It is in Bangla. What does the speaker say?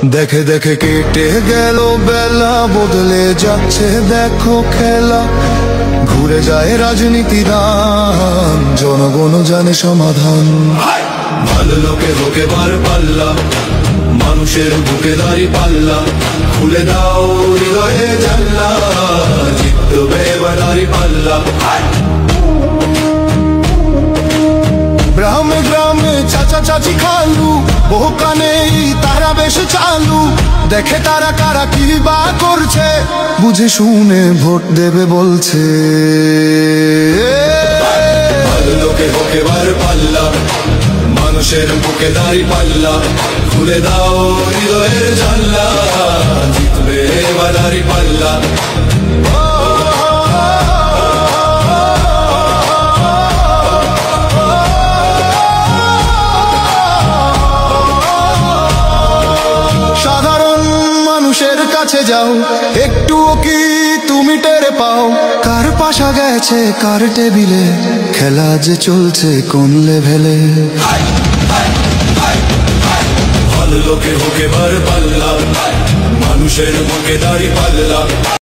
দেখে দেখে কেটে গেল বেলা, বদলে যাচ্ছে দেখো খেলা। ঘুরে যায় রাজনীতি দান, জনগণ জানে সমাধান। ভালো লোকে হোকে বার পাল্লা, মানুষের বুকে দাঁড়ি পাল্লা। খুলে দাও হৃদয়ে জানলা, জিতবে এবার দাঁড়ি পাল্লা। গ্রামে গ্রামে চাচা চাচি খালু, বহু কানে তারা বেশ চালু। দেখে তারা কারা কি বা করছে, বুঝে শুনে ভোট দেবে বলছে। ভালো লোকে হোকে বার পাল্লা, মানুষের বুকে দাঁড়ি পাল্লা। খুলে দাও হৃদয়ের জানলা, জিতবে এবার দাঁড়ি পাল্লা। সাধারণ মানুষের কাছে যাও, একটুও কি তুমি টেরে পাও? কার পাশা গেছে কার টেবিলে, খেলা যে চলছে কোন লেভেলে। ভালো লোকে হোকে বার পাল্লা, মানুষের বুকে দাঁড়ি পাল্লা।